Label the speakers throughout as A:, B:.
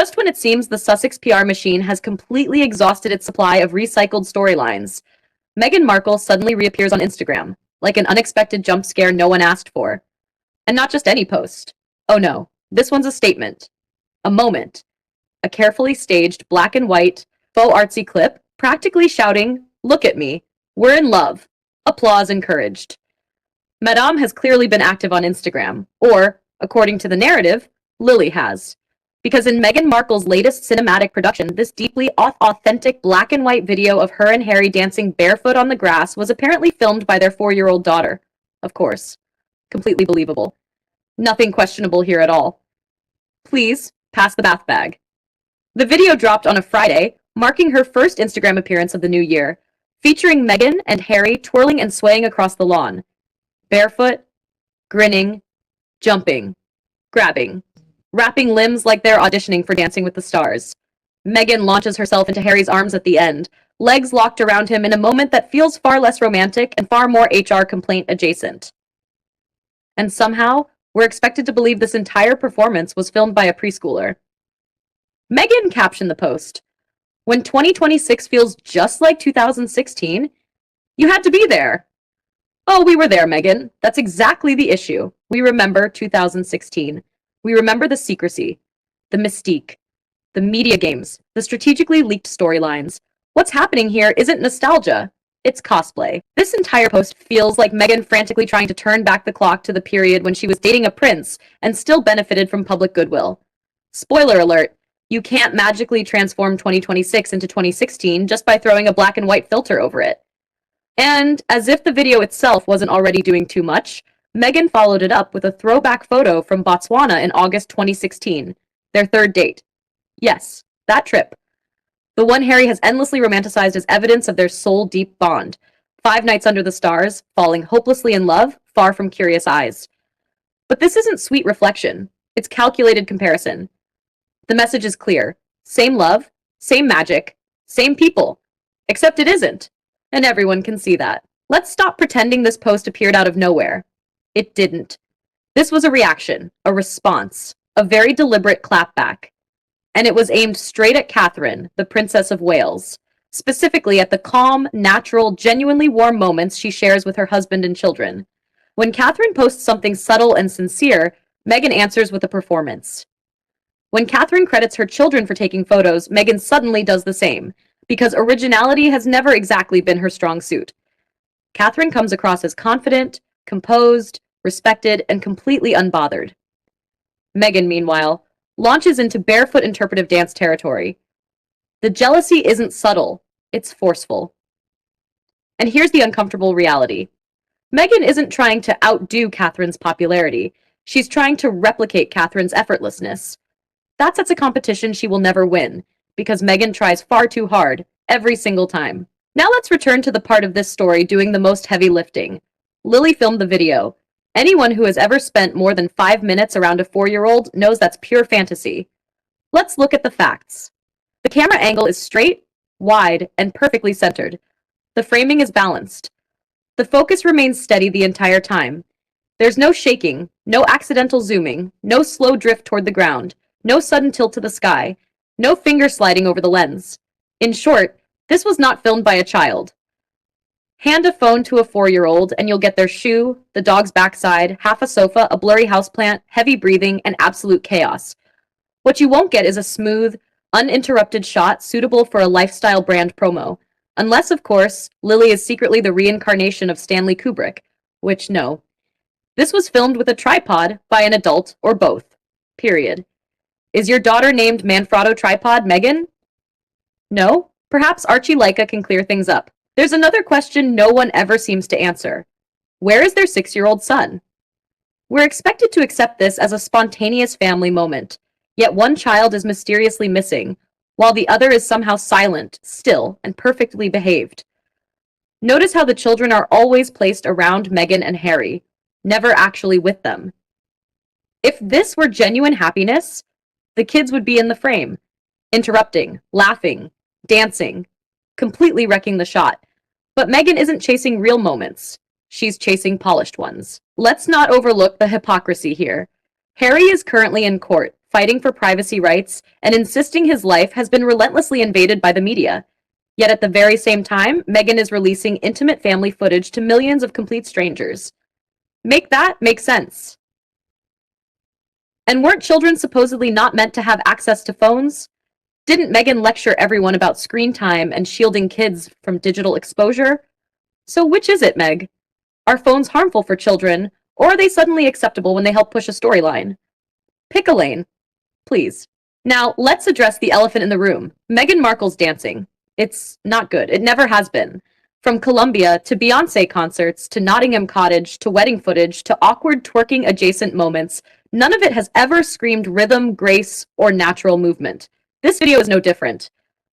A: Just when it seems the Sussex PR machine has completely exhausted its supply of recycled storylines, Meghan Markle suddenly reappears on Instagram, like an unexpected jump scare no one asked for. And not just any post. Oh no, this one's a statement. A moment. A carefully staged black and white, faux artsy clip, practically shouting, "Look at me. We're in love." Applause encouraged. Madame has clearly been active on Instagram, or, according to the narrative, Lily has. Because in Meghan Markle's latest cinematic production, this deeply authentic black and white video of her and Harry dancing barefoot on the grass was apparently filmed by their 4-year-old daughter. Of course. Completely believable. Nothing questionable here at all. Please, pass the bath bag. The video dropped on a Friday, marking her first Instagram appearance of the new year, featuring Meghan and Harry twirling and swaying across the lawn. Barefoot, grinning, jumping, grabbing, wrapping limbs like they're auditioning for Dancing with the Stars. Meghan launches herself into Harry's arms at the end, legs locked around him in a moment that feels far less romantic and far more HR complaint adjacent. And somehow, we're expected to believe this entire performance was filmed by a preschooler. Meghan captioned the post, "When 2026 feels just like 2016, you had to be there." Oh, we were there, Meghan. That's exactly the issue. We remember 2016. We remember the secrecy, the mystique, the media games, the strategically leaked storylines. What's happening here isn't nostalgia. It's cosplay. This entire post feels like Meghan frantically trying to turn back the clock to the period when she was dating a prince and still benefited from public goodwill. Spoiler alert, you can't magically transform 2026 into 2016 just by throwing a black and white filter over it. And, as if the video itself wasn't already doing too much, Meghan followed it up with a throwback photo from Botswana in August 2016, their third date. Yes, that trip. The one Harry has endlessly romanticized as evidence of their soul-deep bond. 5 nights under the stars, falling hopelessly in love, far from curious eyes. But this isn't sweet reflection. It's calculated comparison. The message is clear. Same love, same magic, same people. Except it isn't. And everyone can see that. Let's stop pretending this post appeared out of nowhere. It didn't. This was a reaction, a response, a very deliberate clapback. And it was aimed straight at Catherine, the Princess of Wales, specifically at the calm, natural, genuinely warm moments she shares with her husband and children. When Catherine posts something subtle and sincere, Meghan answers with a performance. When Catherine credits her children for taking photos, Meghan suddenly does the same, because originality has never exactly been her strong suit. Catherine comes across as confident, composed, respected, and completely unbothered. Meghan, meanwhile, launches into barefoot interpretive dance territory. The jealousy isn't subtle, it's forceful. And here's the uncomfortable reality. Meghan isn't trying to outdo Catherine's popularity. She's trying to replicate Catherine's effortlessness. That sets a competition she will never win, because Meghan tries far too hard, every single time. Now let's return to the part of this story doing the most heavy lifting. Lily filmed the video. Anyone who has ever spent more than 5 minutes around a 4-year-old knows that's pure fantasy. Let's look at the facts. The camera angle is straight, wide, and perfectly centered. The framing is balanced. The focus remains steady the entire time. There's no shaking, no accidental zooming, no slow drift toward the ground, no sudden tilt to the sky, no finger sliding over the lens. In short, this was not filmed by a child. Hand a phone to a 4-year-old and you'll get their shoe, the dog's backside, half a sofa, a blurry houseplant, heavy breathing, and absolute chaos. What you won't get is a smooth, uninterrupted shot suitable for a lifestyle brand promo. Unless, of course, Lily is secretly the reincarnation of Stanley Kubrick, which, no. This was filmed with a tripod by an adult or both. Period. Is your daughter named Manfrotto Tripod Meghan? No? Perhaps Archie Leica can clear things up. There's another question no one ever seems to answer. Where is their 6-year-old son? We're expected to accept this as a spontaneous family moment, yet one child is mysteriously missing, while the other is somehow silent, still, and perfectly behaved. Notice how the children are always placed around Meghan and Harry, never actually with them. If this were genuine happiness, the kids would be in the frame, interrupting, laughing, dancing, completely wrecking the shot. But Meghan isn't chasing real moments. She's chasing polished ones. Let's not overlook the hypocrisy here. Harry is currently in court, fighting for privacy rights, and insisting his life has been relentlessly invaded by the media. Yet at the very same time, Meghan is releasing intimate family footage to millions of complete strangers. Make that make sense. And weren't children supposedly not meant to have access to phones? Didn't Meghan lecture everyone about screen time and shielding kids from digital exposure? So which is it, Meg? Are phones harmful for children, or are they suddenly acceptable when they help push a storyline? Pick a lane, please. Now, let's address the elephant in the room. Meghan Markle's dancing. It's not good. It never has been. From Columbia to Beyoncé concerts to Nottingham Cottage to wedding footage to awkward twerking adjacent moments, none of it has ever screamed rhythm, grace, or natural movement. This video is no different.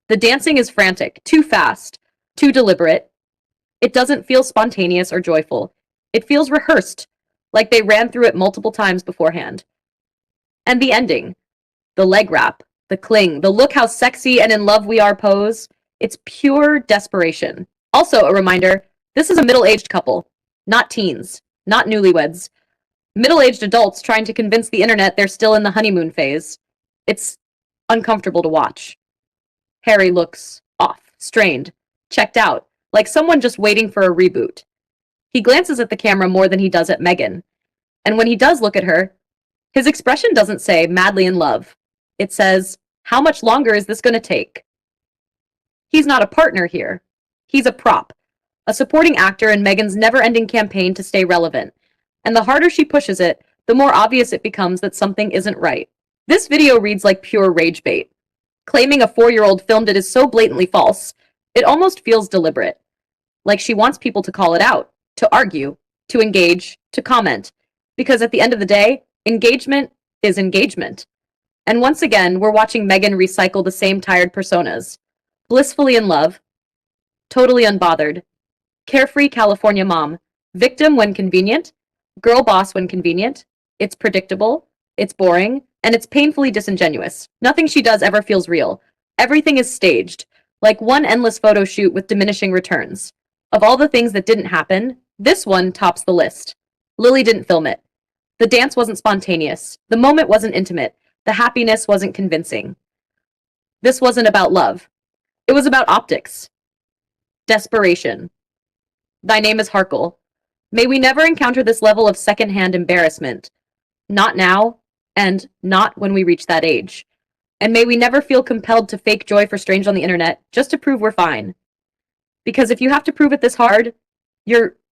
A: The dancing is frantic, too fast, too deliberate. It doesn't feel spontaneous or joyful. It feels rehearsed, like they ran through it multiple times beforehand. And the ending, the leg wrap, the cling, the look how sexy and in love we are pose, it's pure desperation. Also a reminder, this is a middle-aged couple, not teens, not newlyweds. Middle-aged adults trying to convince the internet they're still in the honeymoon phase. It's uncomfortable to watch. Harry looks off, strained, checked out, like someone just waiting for a reboot. He glances at the camera more than he does at Meghan. And when he does look at her, his expression doesn't say madly in love. It says, how much longer is this going to take? He's not a partner here. He's a prop, a supporting actor in Meghan's never-ending campaign to stay relevant. And the harder she pushes it, the more obvious it becomes that something isn't right. This video reads like pure rage bait. Claiming a 4-year-old filmed it is so blatantly false, it almost feels deliberate. Like she wants people to call it out, to argue, to engage, to comment. Because at the end of the day, engagement is engagement. And once again, we're watching Meghan recycle the same tired personas. Blissfully in love, totally unbothered, carefree California mom, victim when convenient, girl boss when convenient. It's predictable, it's boring, and it's painfully disingenuous. Nothing she does ever feels real. Everything is staged, like one endless photo shoot with diminishing returns. Of all the things that didn't happen, this one tops the list. Lily didn't film it. The dance wasn't spontaneous. The moment wasn't intimate. The happiness wasn't convincing. This wasn't about love. It was about optics. Desperation. Thy name is Harkle. May we never encounter this level of secondhand embarrassment. Not now, and not when we reach that age. And may we never feel compelled to fake joy for strangers on the internet just to prove we're fine. Because if you have to prove it this hard, you're